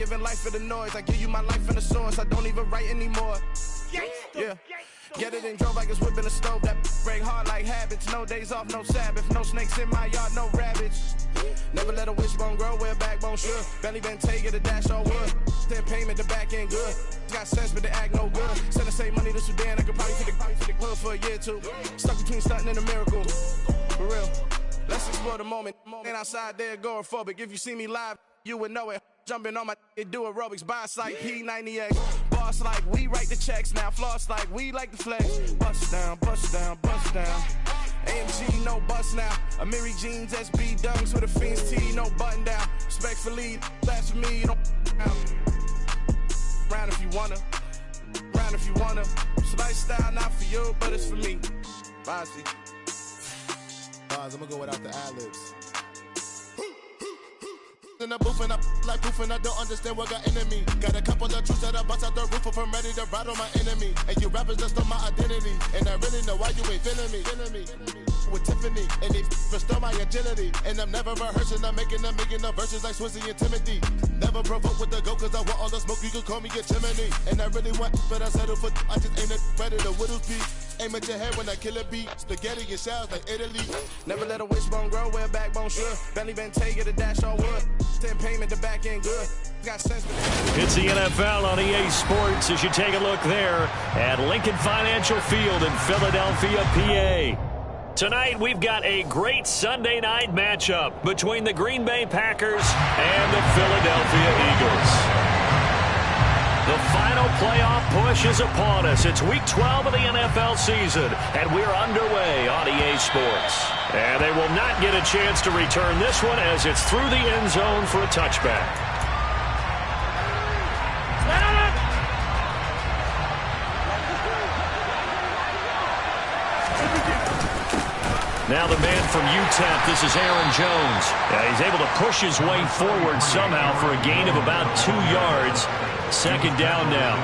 Giving life for the noise, I give you my life in the source. I don't even write anymore. Yeah. Get it and drove like it's whipping the stove. That break hard like habits. No days off, no Sabbath. No snakes in my yard, no rabbits. Never let a wishbone grow where a backbone should. Belly been taking a dash all wood. Then payment, the back end good. Got sense, but they act no good. Send the same money to Sudan. I could probably take the hood for a year or two. Stuck between stunting and a miracle. For real. Let's explore the moment. Ain't outside there agoraphobic. If you see me live, you would know it. Jumping on my do aerobics, boss like P90X. Boss like we write the checks now. Floss like we like the flex. Bust down, bust down, bust down. AMG, no bust now. Amiri jeans, SB dunks with a Fiends T, no button down. Respectfully, that's for me. You don't round if you wanna. Round if you wanna. It's lifestyle, not for you, but it's for me. Bossy. I'm gonna go without the ad-libs. In the booth and I like proof and I don't understand what got into me. Got a couple of truths that I bust out the roof if I'm ready to ride on my enemy. And you rappers just stole my identity. And I really know why you ain't feeling me. With Tiffany, and they restore my agility. And I'm never rehearsing, I'm making a million of verses like Swizzy and Timothy. Never provoke with the go, cause I want all the smoke, you can call me a chimney. And I really want, but I settle for, I just ain't ready to whittle piece. Aim at your head when I kill a beat. Spaghetti and shells like Italy. Never let a wishbone grow where a backbone should. Belly been taking a dash all wood. Then payment, the back end good. Got sense. It's the NFL on EA Sports as you take a look there at Lincoln Financial Field in Philadelphia, PA. Tonight, we've got a great Sunday night matchup between the Green Bay Packers and the Philadelphia Eagles. The final playoff push is upon us. It's Week 12 of the NFL season, and we're underway on EA Sports. And they will not get a chance to return this one as it's through the end zone for a touchback. Now the man from UTEP, this is Aaron Jones. He's able to push his way forward somehow for a gain of about 2 yards. Second down now.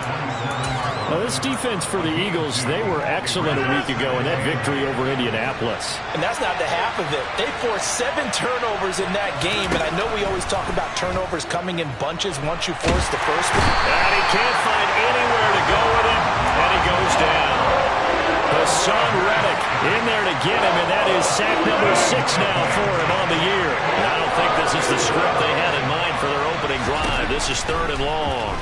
Now this defense for the Eagles, they were excellent a week ago in that victory over Indianapolis. And that's not the half of it. They forced 7 turnovers in that game, and I know we always talk about turnovers coming in bunches once you force the first one. And he can't find anywhere to go with it, and he goes down. Hassan Reddick in there to get him, and that is sack number 6 now for him on the year. And I don't think this is the script they had in mind for their opening drive. This is 3rd and long.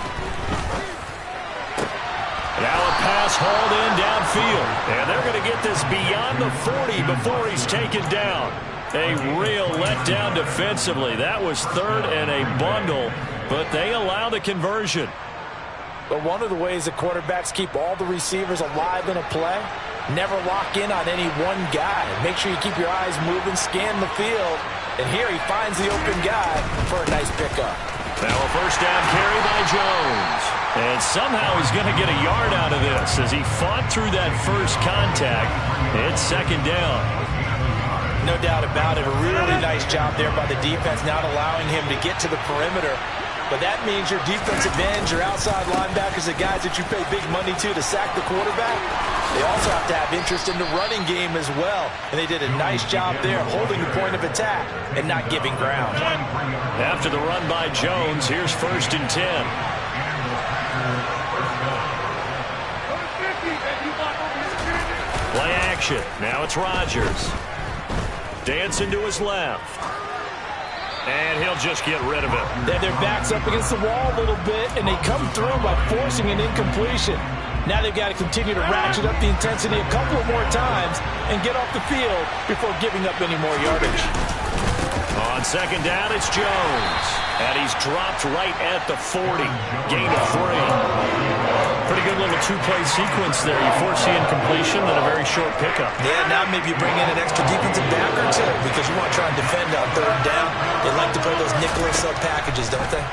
Now a pass hauled in downfield, and they're going to get this beyond the 40 before he's taken down. A real letdown defensively. That was 3rd and a bundle, but they allow the conversion. But one of the ways that quarterbacks keep all the receivers alive in a play, never lock in on any one guy. Make sure you keep your eyes moving, scan the field. And here he finds the open guy for a nice pickup. Now a first down carry by Jones. And somehow he's going to get a yard out of this as he fought through that first contact. It's 2nd down. No doubt about it. A really nice job there by the defense, not allowing him to get to the perimeter. But that means your defensive ends, your outside linebackers, the guys that you pay big money to sack the quarterback, they also have to have interest in the running game as well. And they did a nice job there holding the point of attack and not giving ground. After the run by Jones, here's 1st and 10. Play action. Now it's Rodgers. Dancing to his left. And he'll just get rid of it. Then their back's up against the wall a little bit, and they come through by forcing an incompletion. Now they've got to continue to ratchet up the intensity a couple of more times and get off the field before giving up any more yardage. On 2nd down, it's Jones. And he's dropped right at the 40. Gain of 3. Pretty good little 2-play sequence there. You force the incompletion, then a very short pickup. Yeah, now maybe you bring in an extra defensive back or two because you want to try and defend on 3rd down. They like to play those nickel or sub packages, don't they?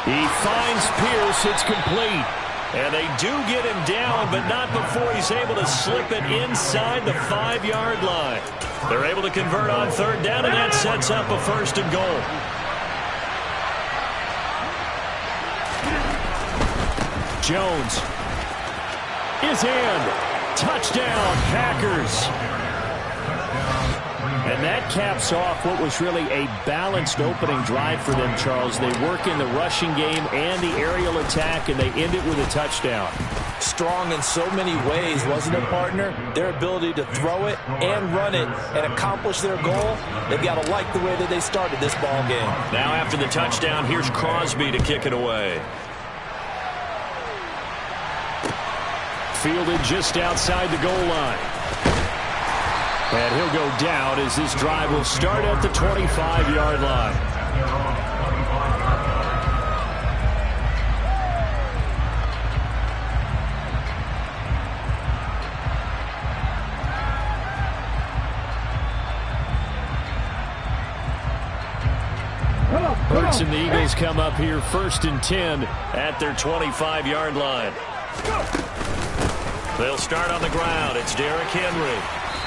He finds Pierce. It's complete. And they do get him down, but not before he's able to slip it inside the 5-yard line. They're able to convert on 3rd down, and that sets up a 1st and goal. Jones is in. Touchdown, Packers. And that caps off what was really a balanced opening drive for them, Charles. They work in the rushing game and the aerial attack, and they end it with a touchdown. Strong in so many ways, wasn't it, partner? Their ability to throw it and run it and accomplish their goal, they've got to like the way that they started this ball game. Now after the touchdown, here's Crosby to kick it away. Fielded just outside the goal line. And he'll go down as this drive will start at the 25-yard line. Hurts and the Eagles come up here 1st and 10 at their 25-yard line. They'll start on the ground. It's Derrick Henry.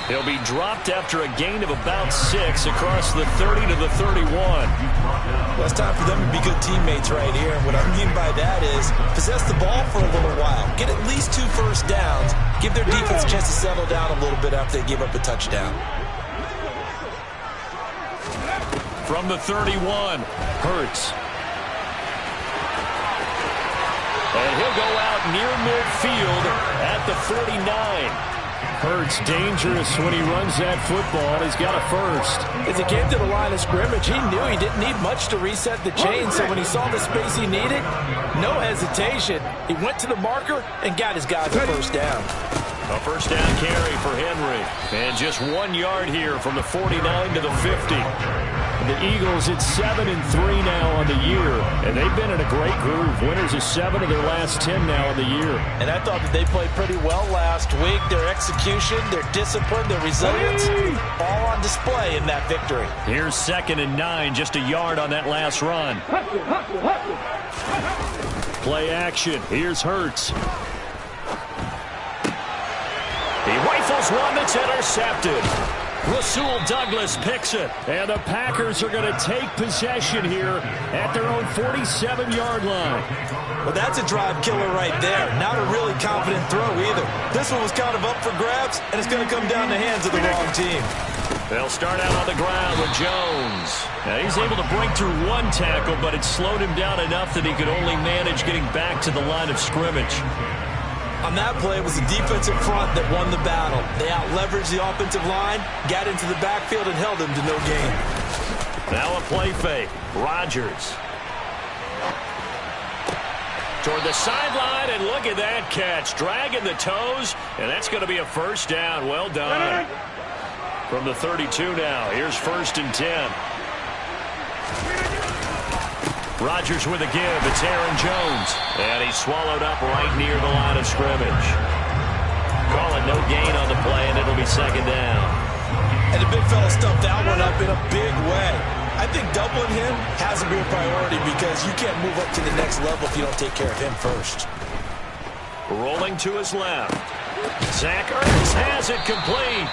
He'll be dropped after a gain of about 6 across the 30 to the 31. Well, it's time for them to be good teammates right here. And what I mean by that is possess the ball for a little while. Get at least 2 first downs. Give their defense a chance to settle down a little bit after they give up a touchdown. From the 31, Hurts. And he'll go out near midfield at the 49. Hurts dangerous when he runs that football. He's got a first. As he came to the line of scrimmage, he knew he didn't need much to reset the chain. So when he saw the space he needed, no hesitation. He went to the marker and got his guys a first down. A first down carry for Henry. And just 1 yard here from the 49 to the 50. The Eagles at 7-3 now on the year, and they've been in a great groove. Winners of 7 of their last 10 now on the year. And I thought that they played pretty well last week. Their execution, their discipline, their resilience, all on display in that victory. Here's 2nd and 9, just a yard on that last run. Play action. Here's Hurts. He rifles one that's intercepted. Rasul Douglas picks it, and the Packers are going to take possession here at their own 47-yard line. Well, that's a drive killer right there. Not a really confident throw either. This one was kind of up for grabs, and it's going to come down the hands of the wrong team. They'll start out on the ground with Jones. Now, he's able to break through 1 tackle, but it slowed him down enough that he could only manage getting back to the line of scrimmage. On that play, it was the defensive front that won the battle. They out-leveraged the offensive line, got into the backfield, and held them to no gain. Now a play fake. Rodgers. Toward the sideline, and look at that catch. Dragging the toes, and that's going to be a first down. Well done. From the 32 now, here's 1st and 10. Rodgers with a give. It's Aaron Jones. And he's swallowed up right near the line of scrimmage. Call it no gain on the play, and it'll be 2nd down. And the big fella stuffed that one up in a big way. I think doubling him has to be a priority because you can't move up to the next level if you don't take care of him first. Rolling to his left. Zach Ertz has it complete.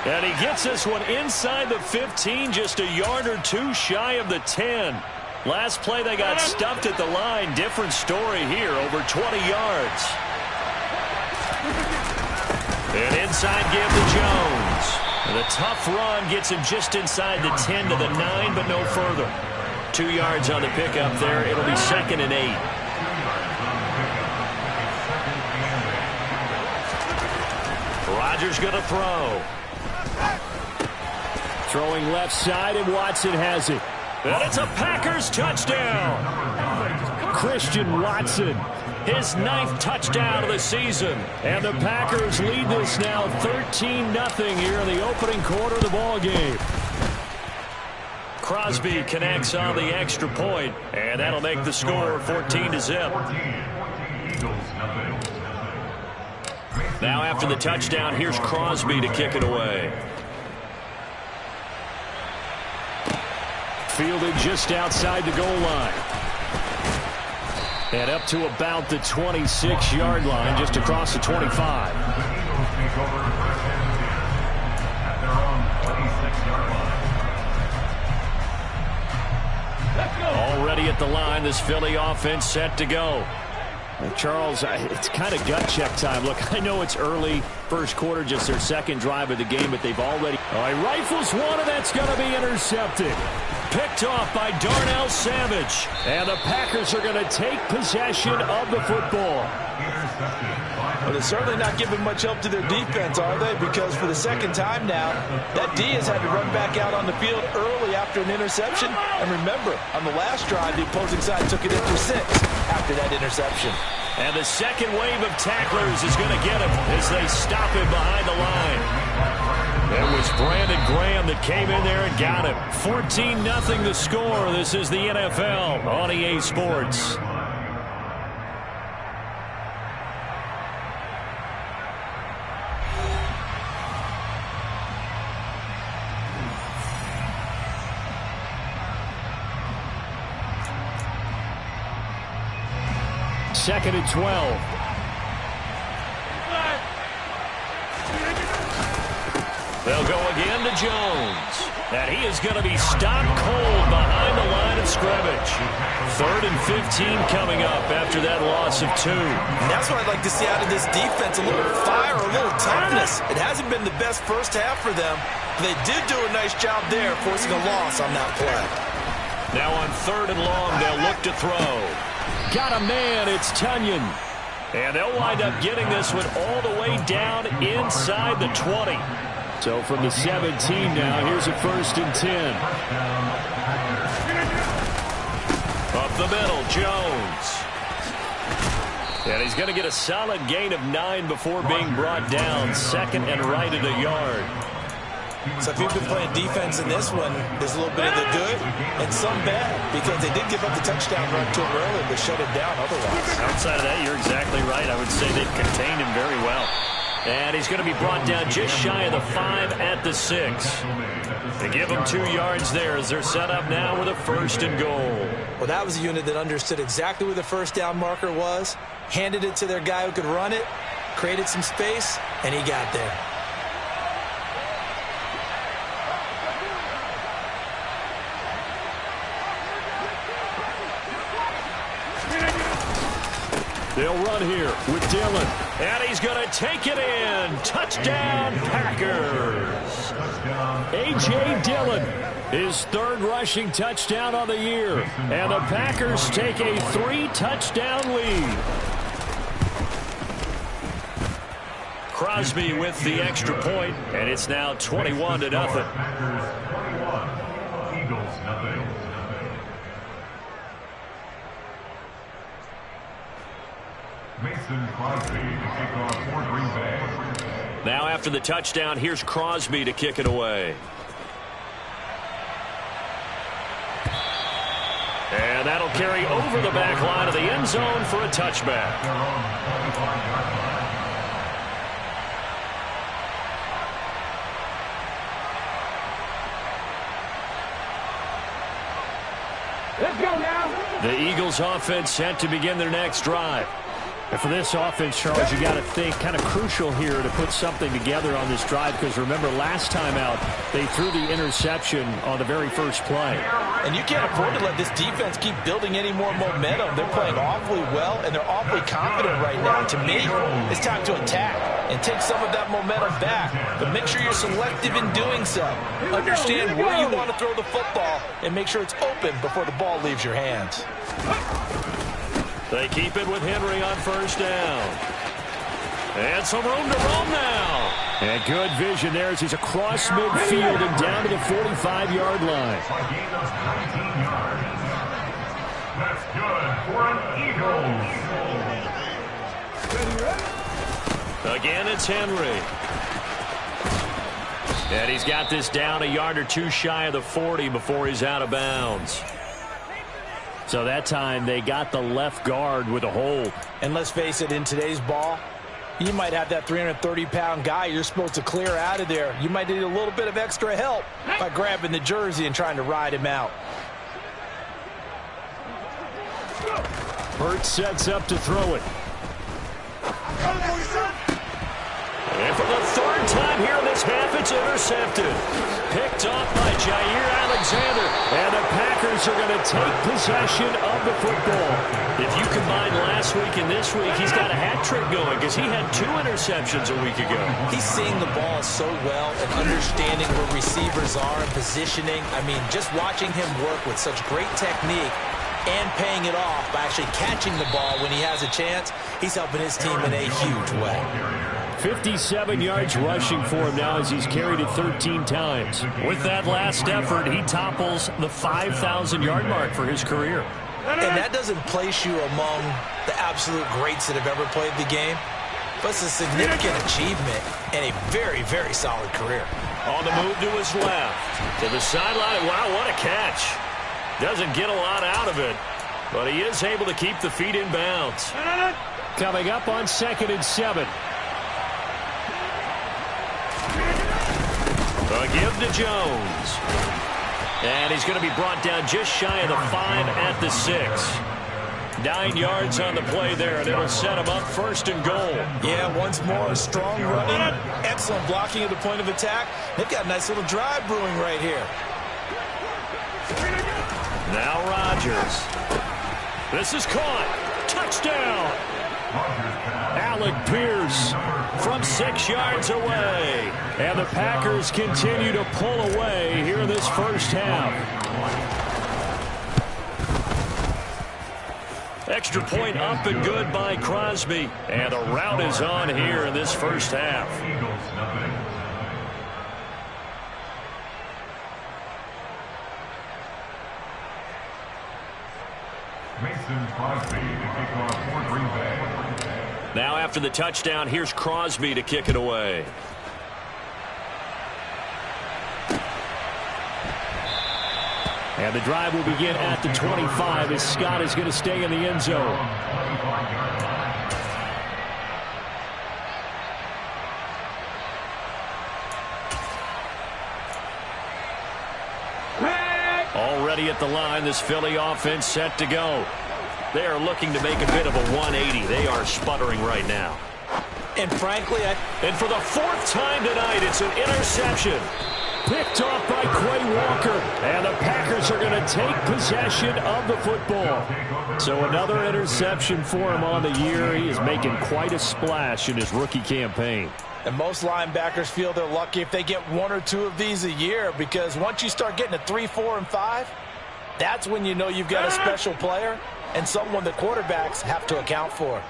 And he gets this one inside the 15, just a yard or 2 shy of the 10. Last play, they got stuffed at the line. Different story here, over 20 yards. An inside give to Jones. And a tough run gets him just inside the 10 to the 9, but no further. 2 yards on the pickup there. It'll be 2nd and 8. Rodgers going to throw. Throwing left side, and Watson has it. And it's a Packers touchdown. Christian Watson, his 9th touchdown of the season. And the Packers lead this now 13-0 here in the opening quarter of the ball game. Crosby connects on the extra point, and that'll make the score 14-0. Now after the touchdown, here's Crosby to kick it away. Fielded just outside the goal line. And up to about the 26-yard line, just across the 25. Already at the line, this Philly offense set to go. Charles, it's kind of gut check time. Look, I know it's early, first quarter, just their second drive of the game, but they've already... rifles one, and that's going to be intercepted. Picked off by Darnell Savage. And the Packers are going to take possession of the football. Well, they're certainly not giving much help to their defense, are they? Because for the second time now, that D has had to run back out on the field early after an interception. And remember, on the last drive, the opposing side took it in for 6 after that interception. And the second wave of tacklers is going to get him as they stop him behind the line. It was Brandon Graham that came in there and got him. 14-0 the score. This is the NFL on EA Sports. Second and 12. They'll go again to Jones. And he is going to be stopped cold behind the line of scrimmage. 3rd and 15 coming up after that loss of 2. And that's what I'd like to see out of this defense. A little fire, a little toughness. It hasn't been the best first half for them. But they did do a nice job there, forcing a loss on that play. Now on 3rd and long, they'll look to throw. Got a man, it's Tunyon. And they'll wind up getting this one all the way down inside the 20. So from the 17 now, here's a 1st and 10. Up the middle, Jones. And he's going to get a solid gain of 9 before being brought down. 2nd and right at a yard. So if you've been playing defense in this one, there's a little bit of the good and some bad, because they did give up the touchdown run to him early, but shut him down otherwise. Outside of that, you're exactly right. I would say they've contained him very well. And he's going to be brought down just shy of the 5 at the 6. They give him 2 yards there as they're set up now with a 1st and goal. Well, that was a unit that understood exactly where the first down marker was, handed it to their guy who could run it, created some space, and he got there. They'll run here with Dillon. And he's going to take it in. Touchdown, Packers. A.J. Dillon, his 3rd rushing touchdown on the year. And the Packers take a 3-touchdown lead. Crosby with the extra point, and it's now 21-0. Now after the touchdown, here's Crosby to kick it away. And that'll carry over the back line of the end zone for a touchback. Let's go now. The Eagles offense set to begin their next drive. And for this offense, Charles, you got to think kind of crucial here to put something together on this drive, because remember last time out they threw the interception on the very first play. And you can't afford to let this defense keep building any more momentum. They're playing awfully well, and they're awfully confident right now. To me, it's time to attack and take some of that momentum back. But make sure you're selective in doing so. Understand where you want to throw the football and make sure it's open before the ball leaves your hands. They keep it with Henry on 1st down. And some room to roam now. And good vision there as he's across midfield and down to the 45-yard line. That's good for an Eagles. Again, it's Henry. And he's got this down a yard or 2 shy of the 40 before he's out of bounds. So that time they got the left guard with a hold. And let's face it, in today's ball, you might have that 330-pound guy you're supposed to clear out of there. You might need a little bit of extra help by grabbing the jersey and trying to ride him out. Hurts sets up to throw it. And for the 3rd time here in this half, it's intercepted. Picked off by Jair Alexander. And the Packers are going to take possession of the football. If you combine last week and this week, he's got a hat trick going because he had 2 interceptions a week ago. He's seeing the ball so well and understanding where receivers are and positioning. I mean, just watching him work with such great technique and paying it off by actually catching the ball when he has a chance, he's helping his team in a huge way. 57 yards rushing for him now as he's carried it 13 times. With that last effort, he topples the 5,000-yard mark for his career. And that doesn't place you among the absolute greats that have ever played the game, but it's a significant achievement and a very, very solid career. On the move to his left, to the sideline. Wow, what a catch. Doesn't get a lot out of it, but he is able to keep the feet in bounds. Coming up on 2nd and 7. A give to Jones. And he's going to be brought down just shy of the 5 at the 6. 9 yards on the play there, and it'll set him up 1st and goal. Yeah, once more, strong running, excellent blocking at the point of attack. They've got a nice little drive brewing right here. Now Rodgers. This is caught. Touchdown. Alec Pierce from 6 yards away. And the Packers continue to pull away here in this first half. Extra point up and good by Crosby. And the route is on here in this first half. Now after the touchdown, here's Crosby to kick it away. And the drive will begin at the 25 as Scott is going to stay in the end zone. Already at the line, this Philly offense set to go. They are looking to make a bit of a 180. They are sputtering right now. And frankly, and for the 4th time tonight, it's an interception. Picked off by Quay Walker. And the Packers are going to take possession of the football. So another interception for him on the year. He is making quite a splash in his rookie campaign. And most linebackers feel they're lucky if they get 1 or 2 of these a year, because once you start getting to 3, 4, and 5, that's when you know you've got a special player and someone the quarterbacks have to account for.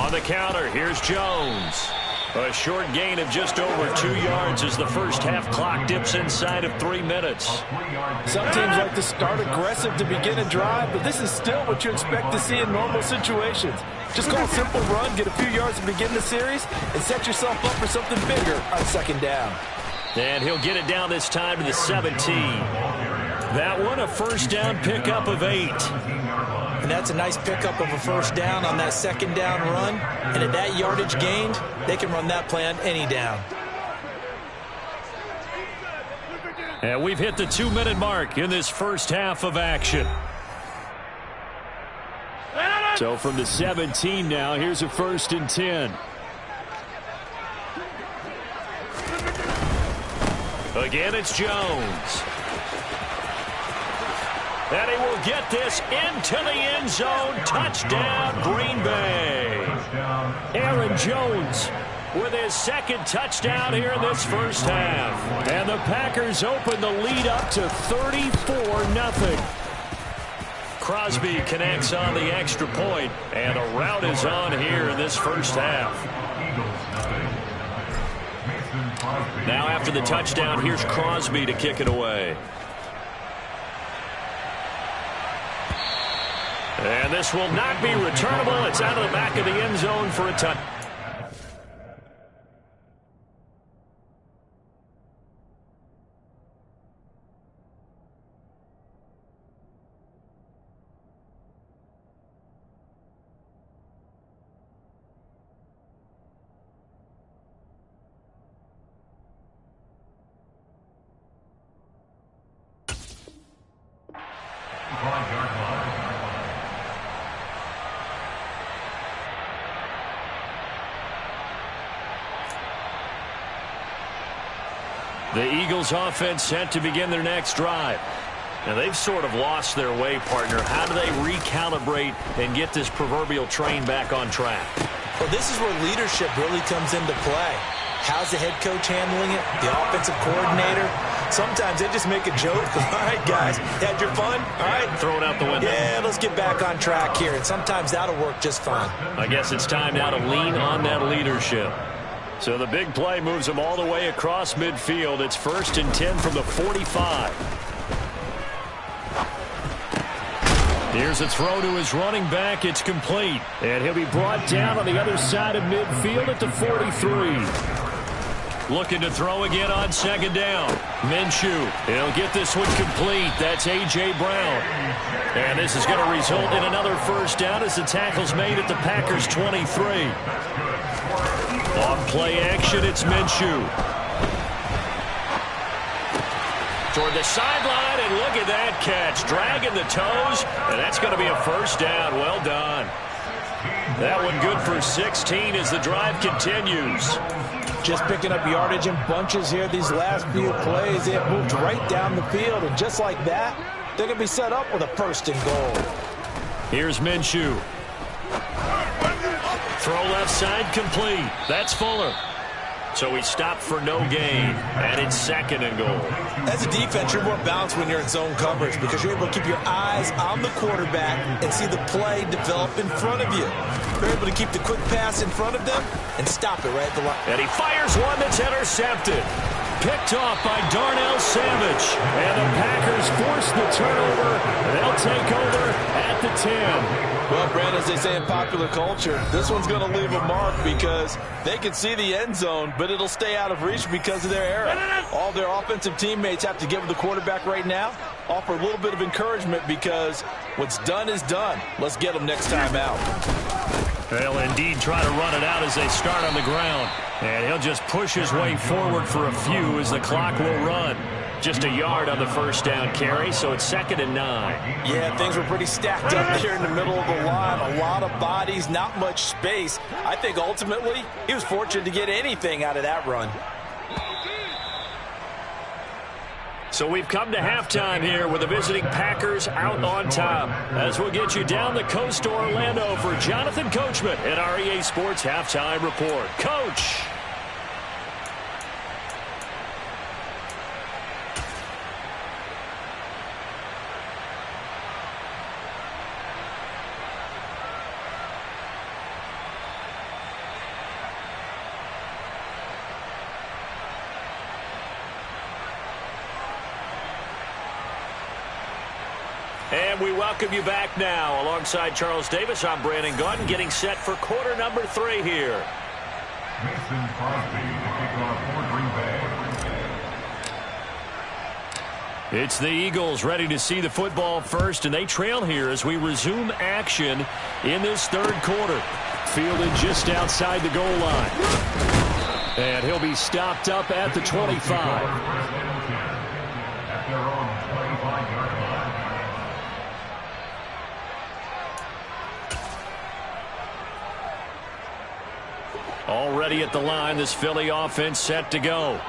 On the counter, here's Jones. A short gain of just over 2 yards as the first half clock dips inside of 3 minutes. Some teams like to start aggressive to begin a drive, but this is still what you expect to see in normal situations. Just call a simple run, get a few yards to begin the series, and set yourself up for something bigger on 2nd down. And he'll get it down this time to the 17. That one, a first down pickup of 8. And that's a nice pickup of a first down on that 2nd down run. And at that yardage gained, they can run that play on any down. And we've hit the 2-minute mark in this first half of action. So from the 17 now, here's a 1st and 10. Again, it's Jones. And he will get this into the end zone. Touchdown, Green Bay. Aaron Jones with his 2nd touchdown here in this first half. And the Packers open the lead up to 34-0. Crosby connects on the extra point, and a route is on here in this first half. Now after the touchdown, here's Crosby to kick it away. And this will not be returnable. It's out of the back of the end zone for a touchdown. The Eagles offense set to begin their next drive. Now, they've sort of lost their way, partner. How do they recalibrate and get this proverbial train back on track? Well, this is where leadership really comes into play. How's the head coach handling it? The offensive coordinator? Sometimes they just make a joke. All right, guys, had your fun? All right. Throw it out the window. Yeah, let's get back on track here. And sometimes that'll work just fine. I guess it's time now to lean on that leadership. So the big play moves them all the way across midfield. It's 1st and 10 from the 45. Here's a throw to his running back. It's complete. And he'll be brought down on the other side of midfield at the 43. Looking to throw again on 2nd down. Minshew. He'll get this one complete. That's A.J. Brown. And this is going to result in another 1st down as the tackle's made at the Packers' 23. On play action, it's Minshew. Toward the sideline, and look at that catch. Dragging the toes, and that's going to be a 1st down. Well done. That one good for 16 as the drive continues. Just picking up yardage in bunches here these last few plays. They have moved right down the field, and just like that, they're going to be set up with a 1st and goal. Here's Minshew. Throw left side complete. That's Fuller. So he stopped for no gain, and it's 2nd and goal. As a defense, you're more balanced when you're in zone coverage because you're able to keep your eyes on the quarterback and see the play develop in front of you. You're able to keep the quick pass in front of them and stop it right at the line. And he fires one that's intercepted. Picked off by Darnell Savage. And the Packers force the turnover. They'll take over at the 10. Well, Brandon, as they say in popular culture, this one's going to leave a mark because they can see the end zone, but it'll stay out of reach because of their error. All their offensive teammates have to give the quarterback right now, offer a little bit of encouragement because what's done is done. Let's get them next time out. They'll indeed try to run it out as they start on the ground. And he'll just push his way forward for a few as the clock will run. Just a yard on the 1st down carry, so it's 2nd and 9. Yeah, things were pretty stacked up there in the middle of the line. A lot of bodies, not much space. I think ultimately he was fortunate to get anything out of that run. So we've come to halftime here with the visiting Packers out on top. As we'll get you down the coast to Orlando for Jonathan Coachman at our EA Sports Halftime Report. Coach! And we welcome you back now. Alongside Charles Davis, I'm Brandon Gaudin, getting set for quarter number 3 here. Mason Crosby to kick off for Green Bay. It's the Eagles ready to see the football first, and they trail here as we resume action in this 3rd quarter. Fielded just outside the goal line. And he'll be stopped up at the 25. At their own 25-yard line. Already at the line, this Philly offense set to go.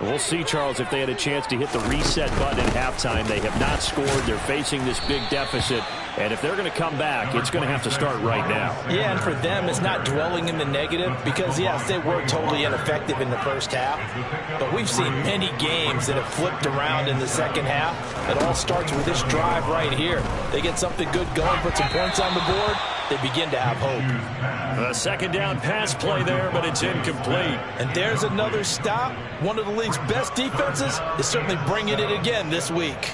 We'll see, Charles, if they had a chance to hit the reset button at halftime. They have not scored. They're facing this big deficit. And if they're going to come back, it's going to have to start right now. Yeah, and for them, it's not dwelling in the negative because, yes, they were totally ineffective in the 1st half. But we've seen many games that have flipped around in the 2nd half. It all starts with this drive right here. They get something good going, put some points on the board, they begin to have hope. A 2nd down pass play there, but it's incomplete. And there's another stop. One of the league's best defenses is certainly bringing it again this week.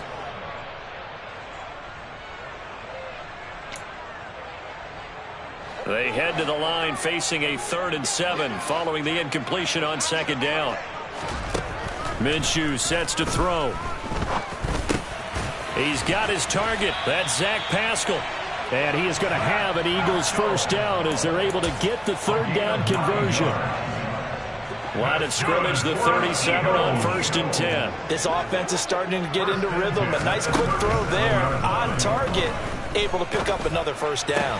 They head to the line facing a 3rd and 7 following the incompletion on 2nd down. Minshew sets to throw. He's got his target. That's Zach Pascal. And he is going to have an Eagles 1st down as they're able to get the 3rd down conversion. Line of scrimmage, the 37 on 1st and 10. This offense is starting to get into rhythm. A nice quick throw there on target. Able to pick up another 1st down.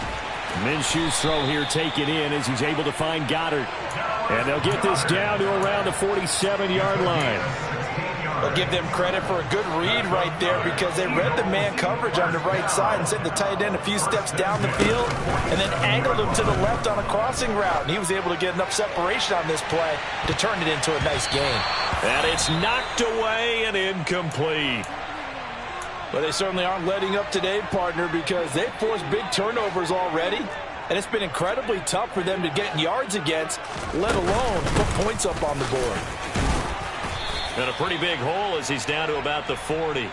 Minshew's throw here taken in as he's able to find Goddard. And they'll get this down to around the 47-yard line. I'll give them credit for a good read right there because they read the man coverage on the right side and sent the tight end a few steps down the field and then angled him to the left on a crossing route. And he was able to get enough separation on this play to turn it into a nice gain. And it's knocked away and incomplete. But they certainly aren't letting up today, partner, because they've forced big turnovers already. And it's been incredibly tough for them to get yards against, let alone put points up on the board. And a pretty big hole as he's down to about the 40.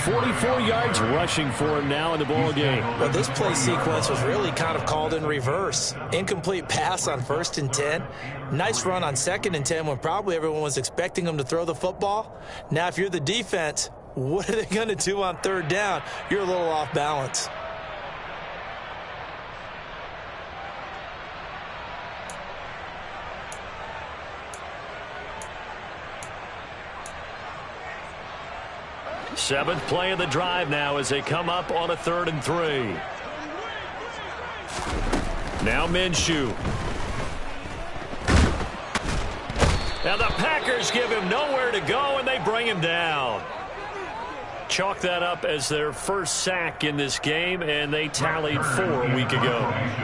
44 yards rushing for him now in the ball game. Well, this play sequence was really kind of called in reverse. Incomplete pass on 1st and 10. Nice run on 2nd and 10 when probably everyone was expecting him to throw the football. Now, if you're the defense, what are they going to do on 3rd down? You're a little off balance. Seventh play of the drive now as they come up on a 3rd and 3. Now Minshew. And the Packers give him nowhere to go, and they bring him down. Chalk that up as their first sack in this game, and they tallied 4 a week ago.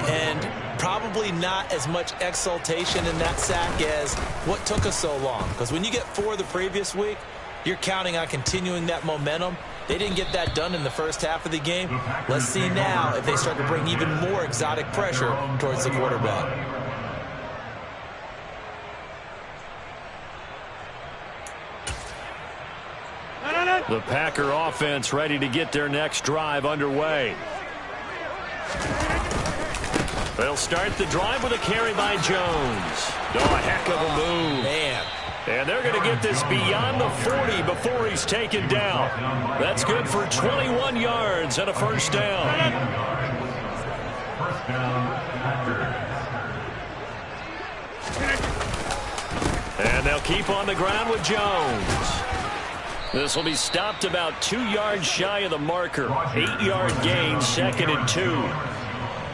And probably not as much exultation in that sack as what took us so long. Because when you get 4 the previous week, you're counting on continuing that momentum. They didn't get that done in the first half of the game. Let's see now if they start to bring even more exotic pressure towards the quarterback. The Packer offense ready to get their next drive underway. They'll start the drive with a carry by Jones. Oh, a heck of a move. Man. And they're going to get this beyond the 40 before he's taken down. That's good for 21 yards and a first down. And they'll keep on the ground with Jones. This will be stopped about 2 yards shy of the marker. 8-yard gain, 2nd and 2.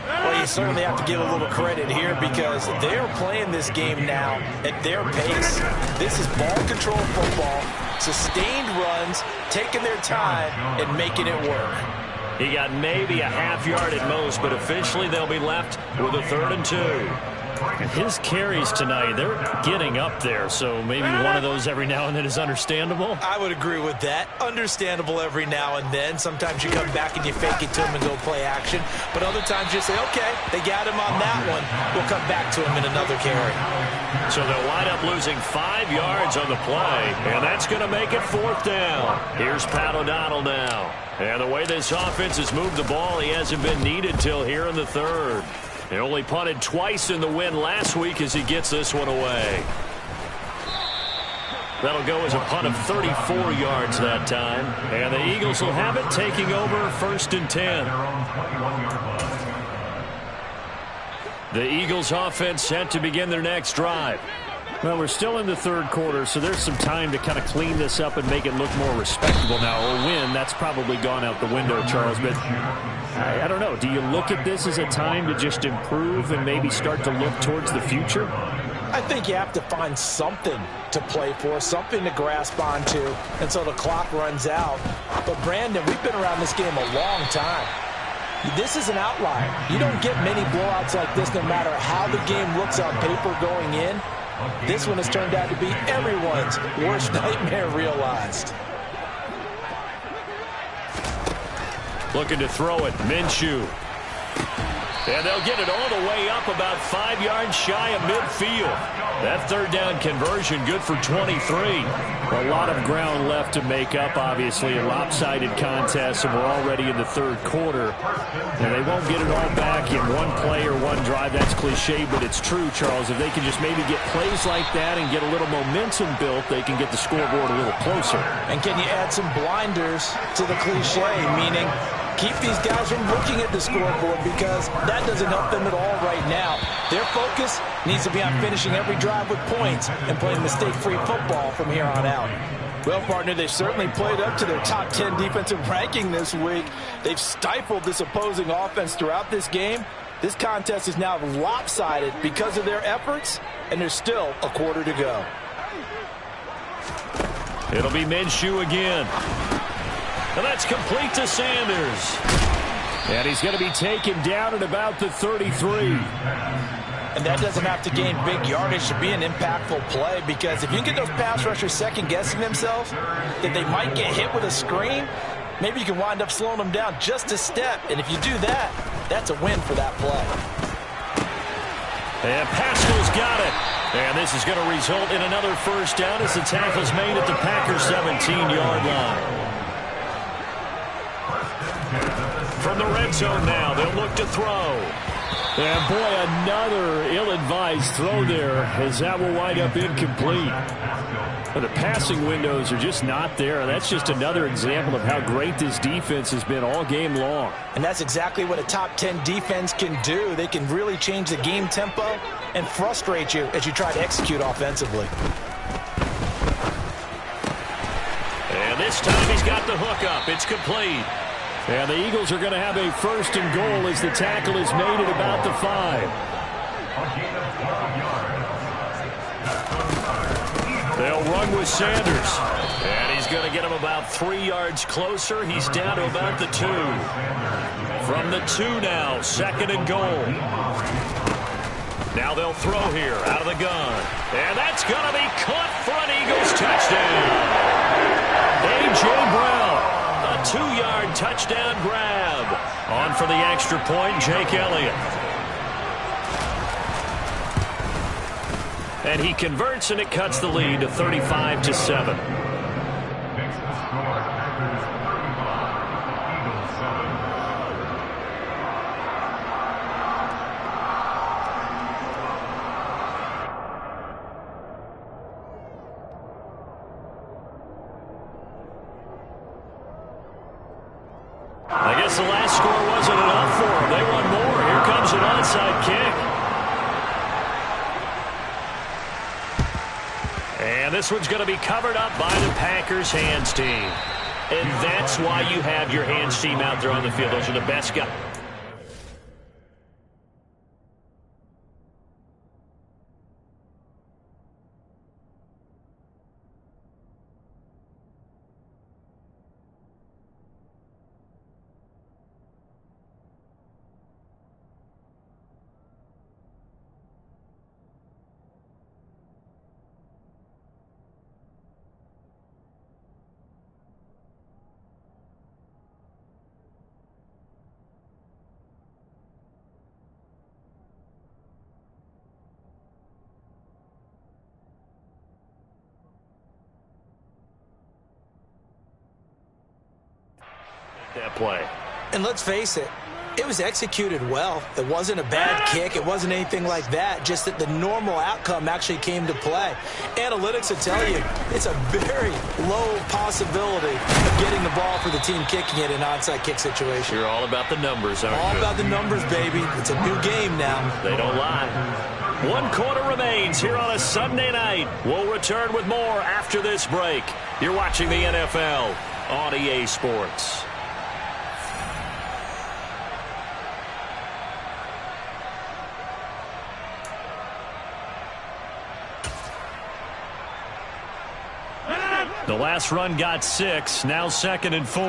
Well, you certainly have to give a little credit here because they're playing this game now at their pace. This is ball control football, sustained runs, taking their time and making it work. He got maybe a half yard at most, but officially they'll be left with a 3rd and 2. His carries tonight, they're getting up there, so maybe one of those every now and then is understandable. I would agree with that. Understandable every now and then. Sometimes you come back and you fake it to him and go play action. But other times you say, okay, they got him on that one. We'll come back to him in another carry. So they'll wind up losing 5 yards on the play, and that's going to make it 4th down. Here's Pat O'Donnell now. And the way this offense has moved the ball, he hasn't been needed till here in the 3rd. He only punted twice in the win last week as he gets this one away. That'll go as a punt of 34 yards that time. And the Eagles will have it, taking over 1st and 10. The Eagles offense set to begin their next drive. Well, we're still in the 3rd quarter, so there's some time to kind of clean this up and make it look more respectable now. A win, that's probably gone out the window, Charles. But I don't know. Do you look at this as a time to just improve and maybe start to look towards the future? I think you have to find something to play for, something to grasp onto until the clock runs out. But, Brandon, we've been around this game a long time. This is an outlier. You don't get many blowouts like this no matter how the game looks on paper going in. This one has turned out to be everyone's worst nightmare realized. Looking to throw it, Minshew. And they'll get it all the way up about 5 yards shy of midfield. That 3rd down conversion good for 23. A lot of ground left to make up, obviously. A lopsided contest, and we're already in the 3rd quarter. And they won't get it all back in one play or one drive. That's cliche, but it's true, Charles. If they can just maybe get plays like that and get a little momentum built, they can get the scoreboard a little closer. And can you add some blinders to the cliche, meaning keep these guys from looking at the scoreboard because that doesn't help them at all right now. Their focus needs to be on finishing every drive with points and playing mistake-free football from here on out. Well, partner, they've certainly played up to their top 10 defensive ranking this week. They've stifled this opposing offense throughout this game. This contest is now lopsided because of their efforts, and there's still a quarter to go. It'll be Minshew again. And that's complete to Sanders. And he's going to be taken down at about the 33. And that doesn't have to gain big yardage to be an impactful play, because if you can get those pass rushers second-guessing themselves that they might get hit with a screen, maybe you can wind up slowing them down just a step. And if you do that, that's a win for that play. And Pascal's got it. And this is going to result in another first down as the tackle's made at the Packers' 17-yard line. From the red zone now, they'll look to throw. And boy, another ill-advised throw there, as that will wind up incomplete. But the passing windows are just not there. That's just another example of how great this defense has been all game long. And that's exactly what a top 10 defense can do. They can really change the game tempo and frustrate you as you try to execute offensively. And this time he's got the hook up. It's complete. And the Eagles are going to have a first and goal as the tackle is made at about the 5. They'll run with Sanders. And he's going to get him about 3 yards closer. He's down to about the 2. From the 2 now, second and goal. Now they'll throw here out of the gun. And that's going to be caught for an Eagles touchdown. A.J. Brown. A 2-yard touchdown grab. On for the extra point, Jake Elliott. And he converts, and it cuts the lead to 35-7. I guess the last score wasn't enough for them. They want more. Here comes an onside kick. And this one's going to be covered up by the Packers hands team. And that's why you have your hands team out there on the field. Those are the best guys. That play. And let's face it, it was executed well. It wasn't a bad kick. It wasn't anything like that. Just that the normal outcome actually came to play. Analytics will tell you it's a very low possibility of getting the ball for the team kicking it in an onside kick situation. You're all about the numbers, aren't you? All about the numbers, baby. It's a new game now. They don't lie. 1 quarter remains here on a Sunday night. We'll return with more after this break. You're watching the NFL on EA Sports. The last run got 6, now 2nd and 4.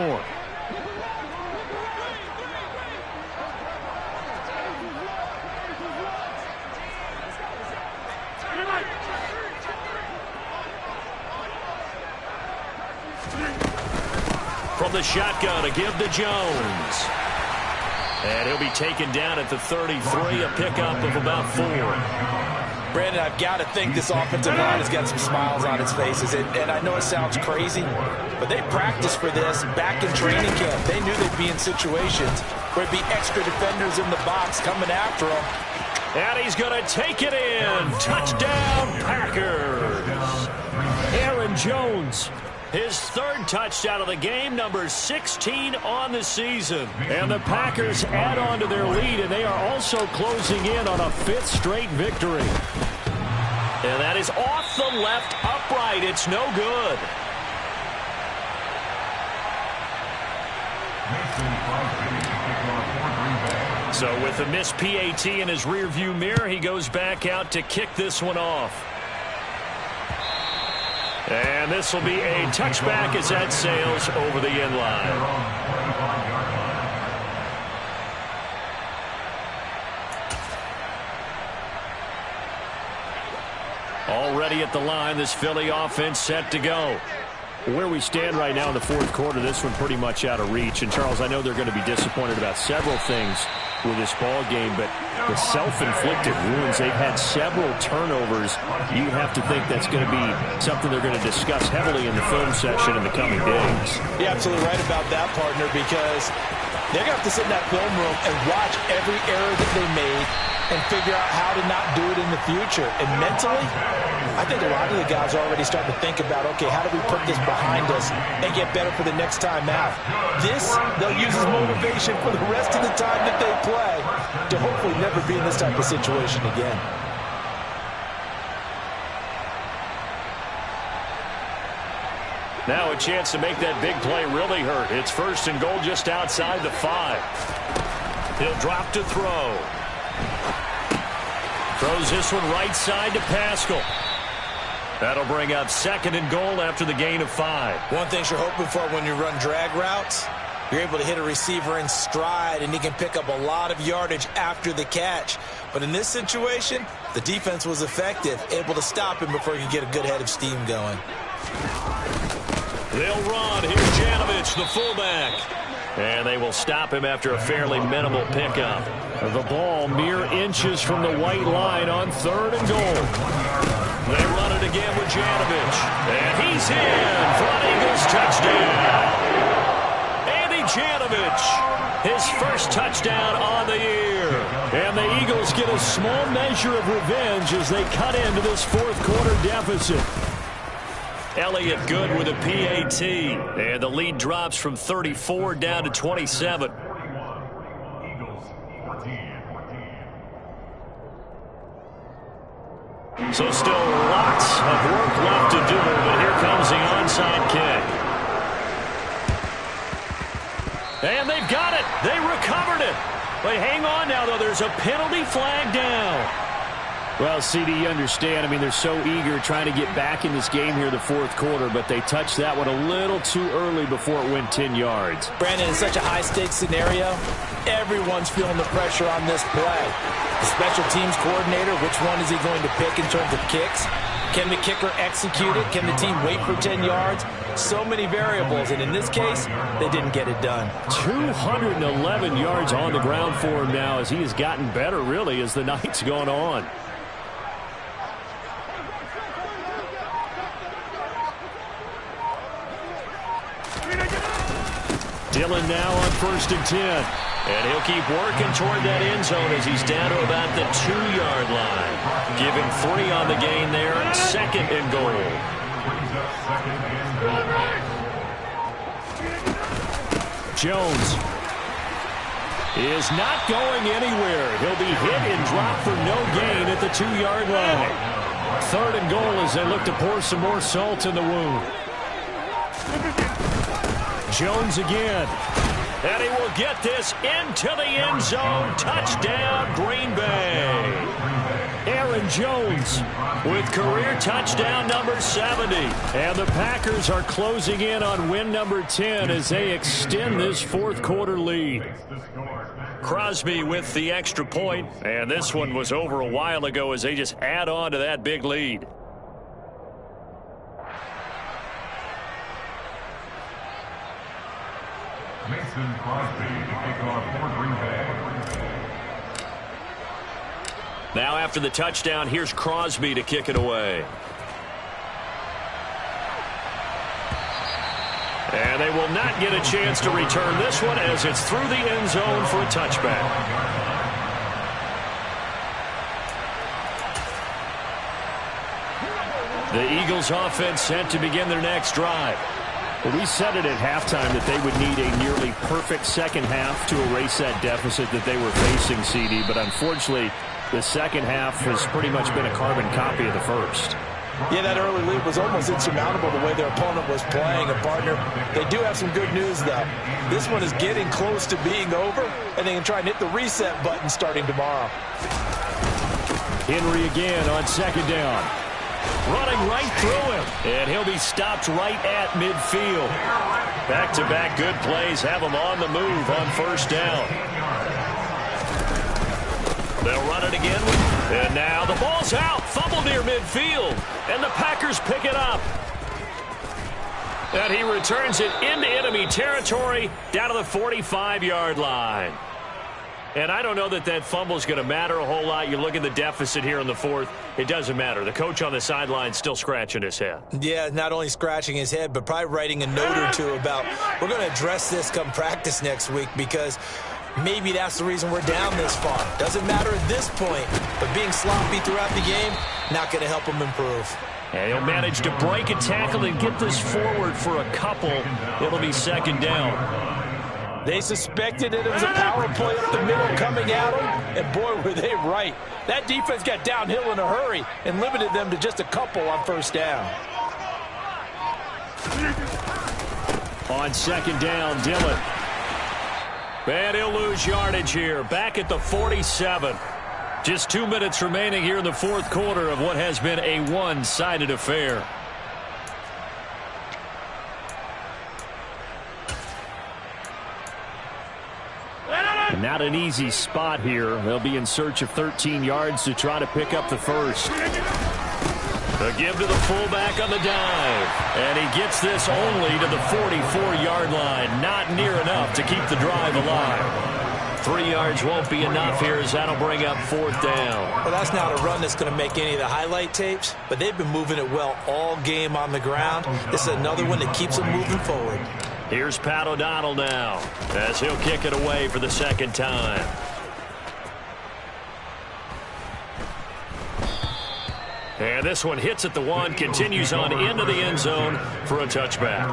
From the shotgun, a give to Jones. And he'll be taken down at the 33, a pickup of about 4. Brandon, I've got to think this offensive line has got some smiles on its faces. And I know it sounds crazy, but they practiced for this back in training camp. They knew they'd be in situations where there'd be extra defenders in the box coming after them. And he's going to take it in. Touchdown, Packers. Aaron Jones, his 3rd touchdown of the game, number 16 on the season. And the Packers add on to their lead, and they are also closing in on a 5th straight victory. And that is off the left upright. It's no good. So with a missed PAT in his rearview mirror, he goes back out to kick this one off. And this will be a touchback as that sails over the end line. Already at the line, this Philly offense set to go. Where we stand right now in the fourth quarter, this one pretty much out of reach. And, Charles, I know they're going to be disappointed about several things with this ball game, but the self-inflicted wounds, they've had several turnovers. You have to think that's going to be something they're going to discuss heavily in the film session in the coming days. You're absolutely right about that, partner, because they're going to have to sit in that film room and watch every error that they made and figure out how to not do it in the future. And mentally, I think a lot of the guys are already starting to think about, okay, how do we put this behind us and get better for the next time out? This, they'll use as motivation for the rest of the time that they play to hopefully never be in this type of situation again. Now a chance to make that big play really hurt. It's first and goal just outside the 5. He'll drop to throw. Throws this one right side to Pascal. That'll bring up second and goal after the gain of 5. One thing you're hoping for when you run drag routes, you're able to hit a receiver in stride, and he can pick up a lot of yardage after the catch. But in this situation, the defense was effective, able to stop him before he could get a good head of steam going. They'll run. Here's Janovich, the fullback. And they will stop him after a fairly minimal pickup. The ball mere inches from the white line on third and goal. They run it again with Janovich. And he's in for an Eagles touchdown. Andy Janovich, his first touchdown on the year. And the Eagles get a small measure of revenge as they cut into this fourth quarter deficit. Elliott good with a PAT. And the lead drops from 34 down to 27. So still lots of work left to do, but here comes the onside kick. And they've got it. They recovered it. But hang on now, though. There's a penalty flag down. Well, CD, you understand. I mean, they're so eager trying to get back in this game here in the fourth quarter, but they touched that one a little too early before it went 10 yards. Brandon, in such a high-stakes scenario, everyone's feeling the pressure on this play. The special teams coordinator, which one is he going to pick in terms of kicks? Can the kicker execute it? Can the team wait for 10 yards? So many variables, and in this case, they didn't get it done. 211 yards on the ground for him now as he has gotten better, really, as the night's gone on. Dillon now on 1st and 10. And he'll keep working toward that end zone as he's down to about the 2-yard line. Give him 3 on the gain there. Second and goal. Jones is not going anywhere. He'll be hit and dropped for no gain at the 2-yard line. Third and goal as they look to pour some more salt in the wound. Jones again. And he will get this into the end zone. Touchdown, Green Bay. Aaron Jones with career touchdown number 70. And the Packers are closing in on win number 10 as they extend this fourth quarter lead. Crosby with the extra point. And this one was over a while ago as they just add on to that big lead. Mason Crosby to kick off for Green Bay. Now after the touchdown, here's Crosby to kick it away. And they will not get a chance to return this one as it's through the end zone for a touchback. The Eagles offense set to begin their next drive. Well, we said it at halftime that they would need a nearly perfect second half to erase that deficit that they were facing, CD. But unfortunately, the second half has pretty much been a carbon copy of the first. Yeah, that early lead was almost insurmountable the way their opponent was playing. And, partner, they do have some good news, though. This one is getting close to being over, and they can try and hit the reset button starting tomorrow. Henry again on second down. Running right through him, and he'll be stopped right at midfield. Back-to-back good plays have him on the move on first down. They'll run it again. And now the ball's out. Fumble near midfield. And the Packers pick it up. And he returns it into enemy territory down to the 45-yard line. And I don't know that that fumble is going to matter a whole lot. You look at the deficit here in the fourth. It doesn't matter. The coach on the sideline still scratching his head. Yeah, not only scratching his head, but probably writing a note or two about we're going to address this come practice next week because maybe that's the reason we're down this far. Doesn't matter at this point, but being sloppy throughout the game, not going to help him improve. And he'll manage to break a tackle and get this forward for a couple. It'll be second down. They suspected it was a power play up the middle coming at them, and boy, were they right. That defense got downhill in a hurry and limited them to just a couple on first down. On second down, Dillon. And he'll lose yardage here, back at the 47. Just 2 minutes remaining here in the fourth quarter of what has been a one-sided affair. Not an easy spot here. They'll be in search of 13 yards to try to pick up the first. A give to the fullback on the dive. And he gets this only to the 44-yard line. Not near enough to keep the drive alive. 3 yards won't be enough here as that'll bring up fourth down. Well, that's not a run that's going to make any of the highlight tapes, but they've been moving it well all game on the ground. This is another one that keeps them moving forward. Here's Pat O'Donnell now as he'll kick it away for the second time. And this one hits at the one, continues on into the end zone for a touchback.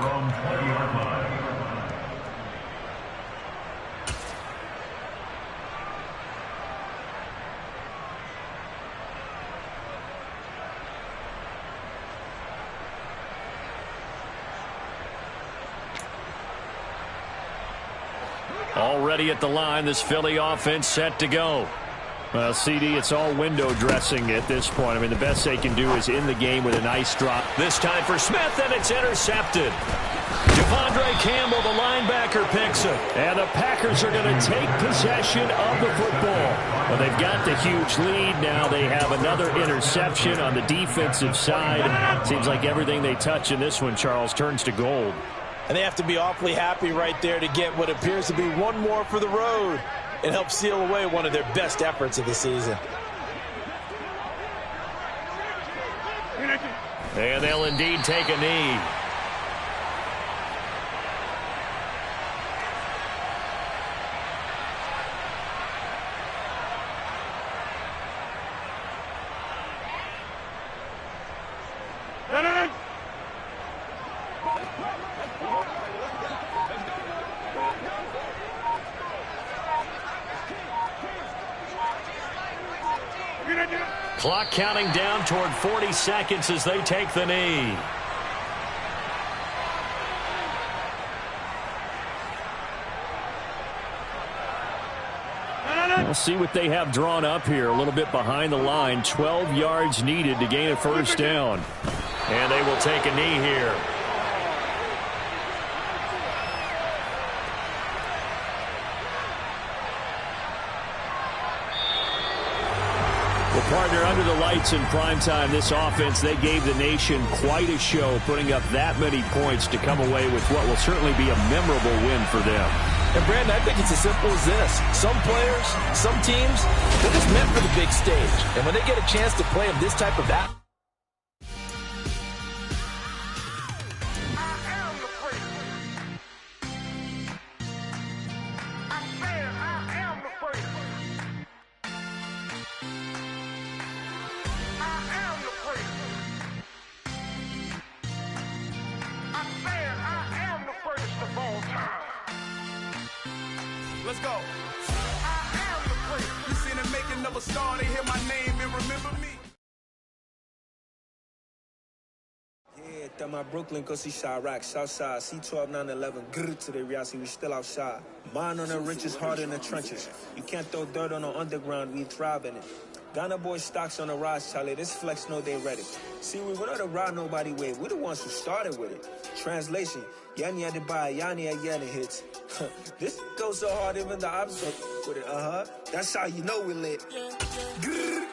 Already at the line, this Philly offense set to go. Well, CD, it's all window dressing at this point. I mean, the best they can do is in the game with a nice drop. This time for Smith, and it's intercepted. Devondre Campbell, the linebacker, picks it. And the Packers are going to take possession of the football. Well, they've got the huge lead. Now they have another interception on the defensive side. Seems like everything they touch in this one, Charles, turns to gold. And they have to be awfully happy right there to get what appears to be one more for the road and help seal away one of their best efforts of the season. And they'll indeed take a knee. Clock counting down toward 40 seconds as they take the knee. We'll see what they have drawn up here. A little bit behind the line. 12 yards needed to gain a first down. And they will take a knee here. Partner, under the lights in primetime, this offense, they gave the nation quite a show, putting up that many points to come away with what will certainly be a memorable win for them. And, Brandon, I think it's as simple as this. Some players, some teams, they're just meant for the big stage. And when they get a chance to play in this type of atmosphere, Let's go. I am the great. You seen the making of a star, they hear my name and remember me. That my Brooklyn, go see Chirac, Southside, C12, 911, grrr to the Riasi, we still outside. Mine on the richest, heart in the trenches. You can't throw dirt on the underground, we thrive in it. Ghana boys stocks on the rise, Charlie, this flex know they ready. See, we not to ride nobody way, we the ones who started with it. Translation, Yani had to buy, Yani again hits. This goes so hard, even the opposite with it, That's how you know we lit. Grrr.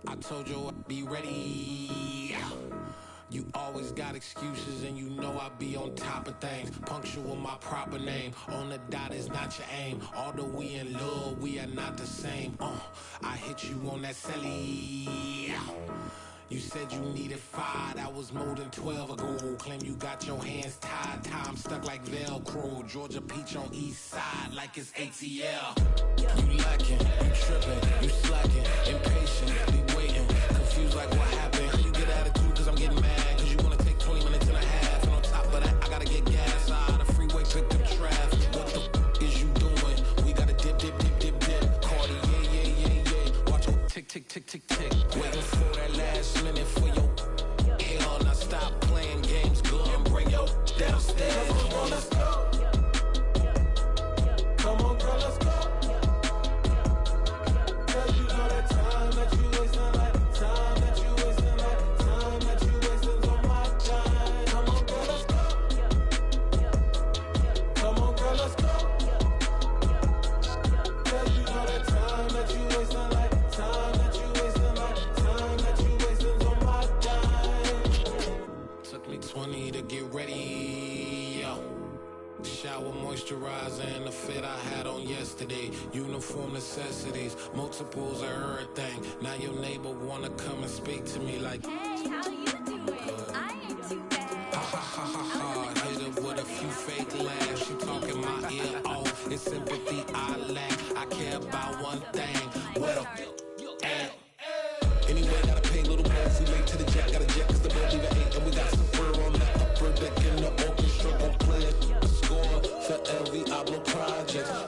I told you I'd be ready. You always got excuses and you know I be on top of things. Punctual my proper name. On the dot is not your aim. Although we in love, we are not the same. I hit you on that celly. You said you needed 5, that was more than 12 ago. Claim you got your hands tied, time stuck like Velcro. Georgia Peach on east side like it's ATL. You lacking, you tripping, you slacking, impatient, be waiting, confused like what happened. You get attitude cause I'm getting mad, cause you wanna take 20 minutes and a half. And on top of that, I gotta get gas out of the freeway, pick up traffic. What the f is you doing? We gotta dip, dip, dip, dip, dip. Cardi, yeah. Watch your tick, tick, tick, tick, tick. Waiting for that last minute for your hell. Now stop playing games, go and bring your downstairs. Come on, girl, let's go. Come on, girl, let's go. Cause you know that time that you wasting, like time that you wasting, like time that you wasting on my time. Come on, girl, let's go. Come on, girl, let's go. Cause you know that time that you wasting, like time that you wasting, like time that you wasting on my time. Took me 20 to get ready, yo. Shower, moisturizer, and the fit I had on yesterday. Uniform necessities, multiples of everything. Now your neighbor wanna come and speak to me like, hey, how you doing? I ain't too bad. ha ha ha ha ha. Hit her with a few fake laughs. She talking my ear off. It's sympathy I lack. I care about one thing. Well, anyway, gotta pay a little more. We late to the jet, got a jet cause the boat leave at 8. And we got some fur on the upper deck in the orchestra. Gon' play it, score for every Ablo project.